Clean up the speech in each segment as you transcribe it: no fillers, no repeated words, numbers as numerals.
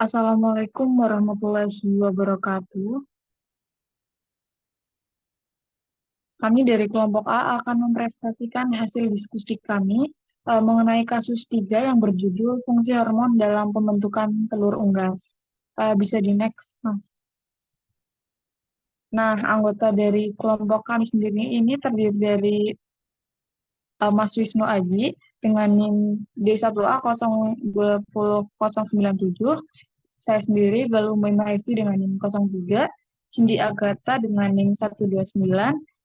Assalamualaikum warahmatullahi wabarakatuh. Kami dari kelompok A akan mempresentasikan hasil diskusi kami mengenai kasus 3 yang berjudul fungsi hormon dalam pembentukan telur unggas. Bisa di next, Mas. Nah, anggota dari kelompok kami sendiri ini terdiri dari Mas Wisnu Aji dengan NIM D1A02097, saya sendiri Galuh Mahesti dengan NIM 03, Cindy Agatha dengan NIM 129,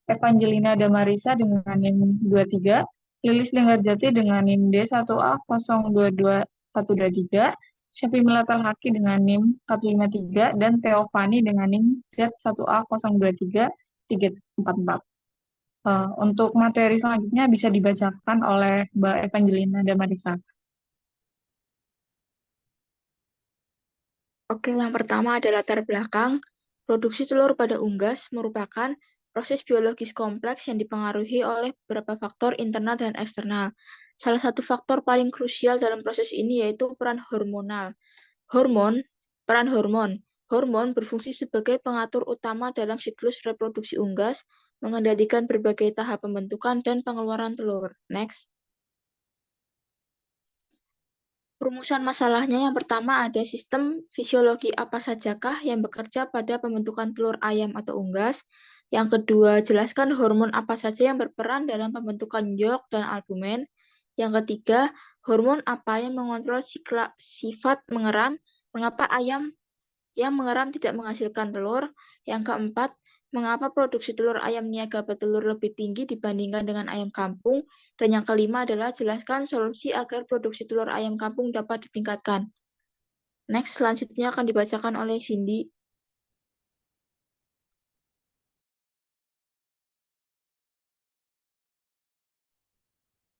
Evangelina Damarisa dengan NIM 23, Lilis Linggarjati dengan NIM D1A0221123, Syafi Melatal Haki dengan NIM 153, dan Theofani dengan NIM Z1A02334. Untuk materi selanjutnya bisa dibacakan oleh Mbak Evangelina Damarisa. Oke, yang pertama ada latar belakang. Produksi telur pada unggas merupakan proses biologis kompleks yang dipengaruhi oleh beberapa faktor internal dan eksternal. Salah satu faktor paling krusial dalam proses ini yaitu peran hormonal. Peran hormon. Hormon berfungsi sebagai pengatur utama dalam siklus reproduksi unggas, mengendalikan berbagai tahap pembentukan dan pengeluaran telur. Next. Rumusan masalahnya yang pertama ada sistem fisiologi apa sajakah yang bekerja pada pembentukan telur ayam atau unggas. Yang kedua, jelaskan hormon apa saja yang berperan dalam pembentukan yolk dan albumen. Yang ketiga, hormon apa yang mengontrol sifat mengeram, mengapa ayam yang mengeram tidak menghasilkan telur. Yang keempat, mengapa produksi telur ayam niaga petelur lebih tinggi dibandingkan dengan ayam kampung. Dan yang kelima adalah jelaskan solusi agar produksi telur ayam kampung dapat ditingkatkan. Next, selanjutnya akan dibacakan oleh Cindy.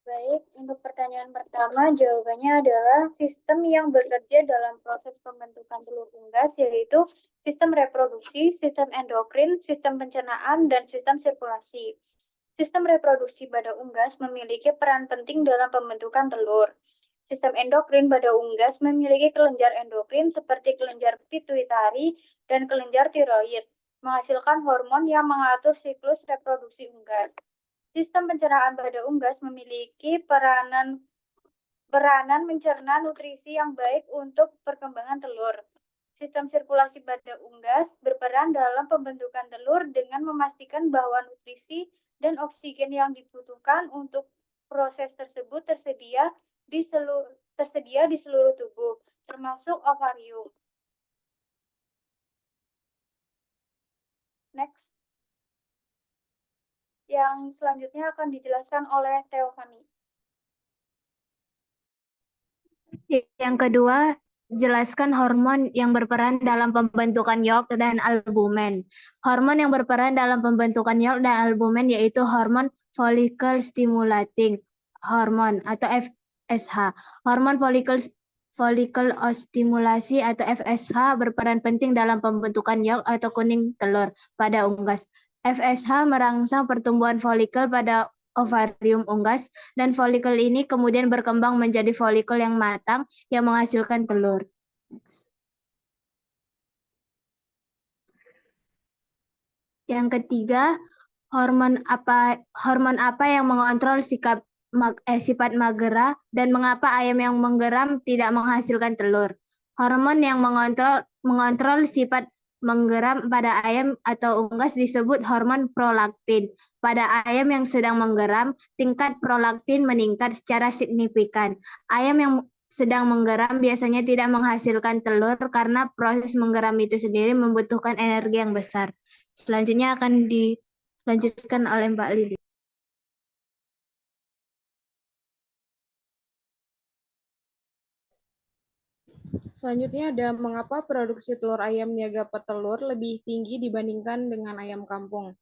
Baik, untuk pertanyaan pertama, jawabannya adalah sistem yang bekerja dalam proses pembentukan telur unggas, yaitu sistem reproduksi, sistem endokrin, sistem pencernaan, dan sistem sirkulasi. Sistem reproduksi pada unggas memiliki peran penting dalam pembentukan telur. Sistem endokrin pada unggas memiliki kelenjar endokrin seperti kelenjar pituitari dan kelenjar tiroid, menghasilkan hormon yang mengatur siklus reproduksi unggas. Sistem pencernaan pada unggas memiliki peranan mencerna nutrisi yang baik untuk perkembangan telur. Sistem sirkulasi pada unggas berperan dalam pembentukan telur dengan memastikan bahwa nutrisi dan oksigen yang dibutuhkan untuk proses tersebut tersedia di seluruh tubuh, termasuk ovarium. Next. Yang selanjutnya akan dijelaskan oleh Theofani. Yang kedua, jelaskan hormon yang berperan dalam pembentukan yolk dan albumen. Hormon yang berperan dalam pembentukan yolk dan albumen yaitu hormon follicle stimulating hormone atau FSH. Hormon follicle stimulasi atau FSH berperan penting dalam pembentukan yolk atau kuning telur pada unggas. FSH merangsang pertumbuhan folikel pada ovarium unggas, dan folikel ini kemudian berkembang menjadi folikel yang matang yang menghasilkan telur. Yang ketiga, hormon apa yang mengontrol sifat magera dan mengapa ayam yang menggeram tidak menghasilkan telur. Hormon yang mengontrol sifat menggeram pada ayam atau unggas disebut hormon prolaktin. Pada ayam yang sedang menggeram, tingkat prolaktin meningkat secara signifikan. Ayam yang sedang menggeram biasanya tidak menghasilkan telur karena proses menggeram itu sendiri membutuhkan energi yang besar. Selanjutnya akan dilanjutkan oleh Mbak Lili. Selanjutnya ada mengapa produksi telur ayam niaga petelur lebih tinggi dibandingkan dengan ayam kampung.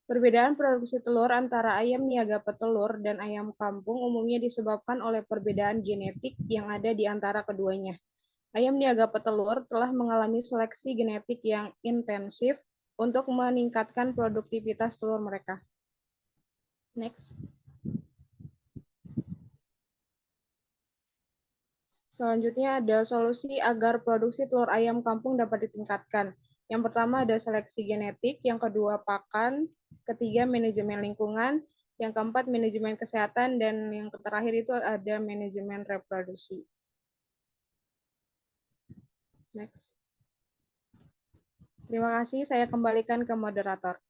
Perbedaan produksi telur antara ayam niaga petelur dan ayam kampung umumnya disebabkan oleh perbedaan genetik yang ada di antara keduanya. Ayam niaga petelur telah mengalami seleksi genetik yang intensif untuk meningkatkan produktivitas telur mereka. Next. Selanjutnya ada solusi agar produksi telur ayam kampung dapat ditingkatkan. Yang pertama ada seleksi genetik, yang kedua pakan, ketiga manajemen lingkungan, yang keempat manajemen kesehatan, dan yang terakhir itu ada manajemen reproduksi. Next. Terima kasih, saya kembalikan ke moderator.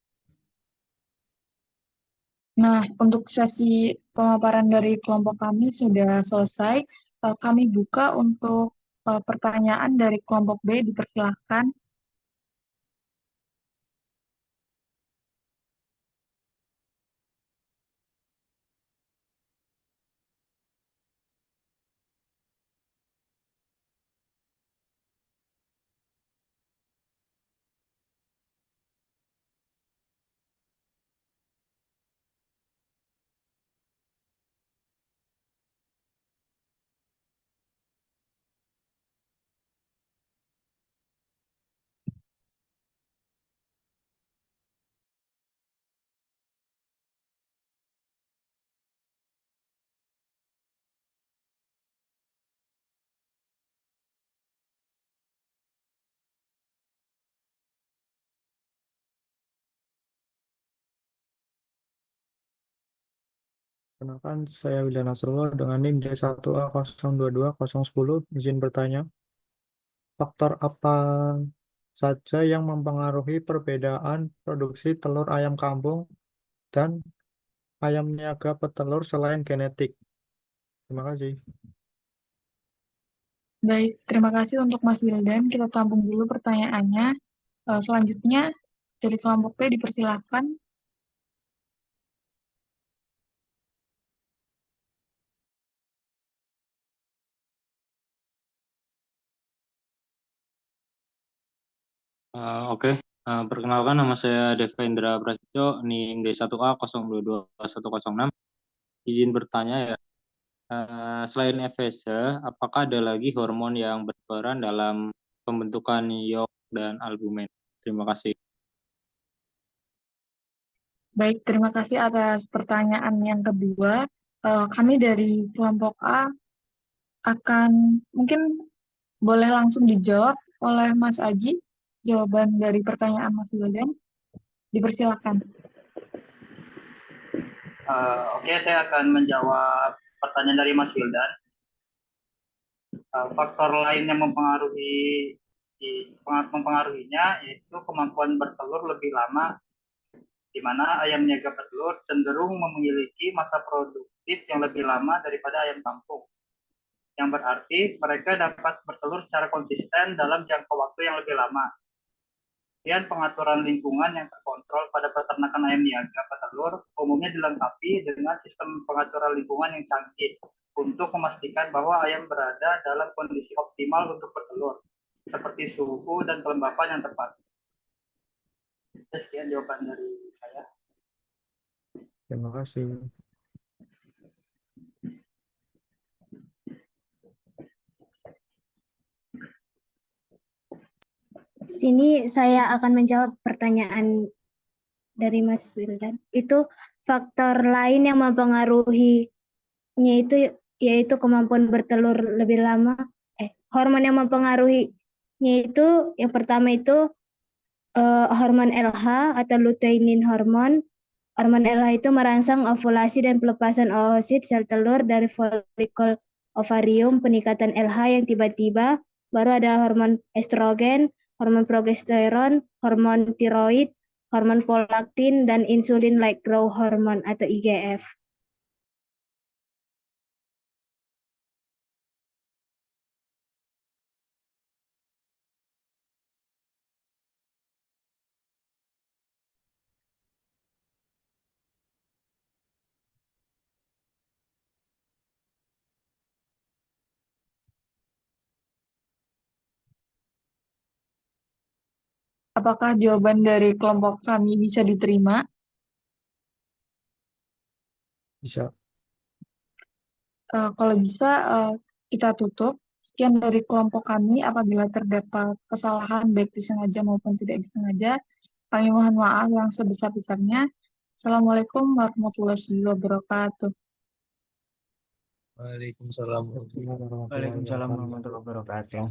Nah, untuk sesi pemaparan dari kelompok kami sudah selesai. Kami buka untuk pertanyaan dari kelompok B, dipersilahkan. Perkenalkan, saya William Nasrullah dengan NIM D1A022010. Izin bertanya, faktor apa saja yang mempengaruhi perbedaan produksi telur ayam kampung dan ayam niaga petelur selain genetik? Terima kasih. Baik, terima kasih untuk Mas Wildan. Kita tampung dulu pertanyaannya. Selanjutnya, dari kelompok B, dipersilahkan. Oke. Perkenalkan, nama saya Devendra Prasetyo, NIM D1A022106. Izin bertanya ya, selain FSH, apakah ada lagi hormon yang berperan dalam pembentukan yolk dan albumin? Terima kasih. Baik, terima kasih atas pertanyaan yang kedua. Kami dari kelompok A akan mungkin boleh langsung dijawab oleh Mas Aji, jawaban dari pertanyaan Mas Wildan. Dipersilakan. Oke, saya akan menjawab pertanyaan dari Mas Wildan. Faktor lain yang mempengaruhinya yaitu kemampuan bertelur lebih lama, di mana ayam niaga petelur cenderung memiliki masa produktif yang lebih lama daripada ayam kampung. Yang berarti mereka dapat bertelur secara konsisten dalam jangka waktu yang lebih lama. Kemudian pengaturan lingkungan yang terkontrol pada peternakan ayam niaga petelur umumnya dilengkapi dengan sistem pengaturan lingkungan yang canggih untuk memastikan bahwa ayam berada dalam kondisi optimal untuk bertelur, seperti suhu dan kelembapan yang tepat. Sekian jawaban dari saya. Terima kasih. Sini saya akan menjawab pertanyaan dari Mas Wildan. Itu faktor lain yang mempengaruhinya itu yaitu kemampuan bertelur lebih lama. Hormon yang mempengaruhinya itu yang pertama itu hormon LH atau lutein hormon. Hormon LH itu merangsang ovulasi dan pelepasan oosit sel telur dari folikel ovarium. Peningkatan LH yang tiba-tiba, baru ada hormon estrogen, hormon progesteron, hormon tiroid, hormon prolaktin, dan insulin like growth hormone atau IGF. Apakah jawaban dari kelompok kami bisa diterima? Bisa. Kalau bisa, kita tutup. Sekian dari kelompok kami. Apabila terdapat kesalahan baik disengaja maupun tidak disengaja, kami mohon maaf yang sebesar-besarnya. Assalamualaikum warahmatullahi wabarakatuh. Waalaikumsalam. Waalaikumsalam warahmatullahi wabarakatuh.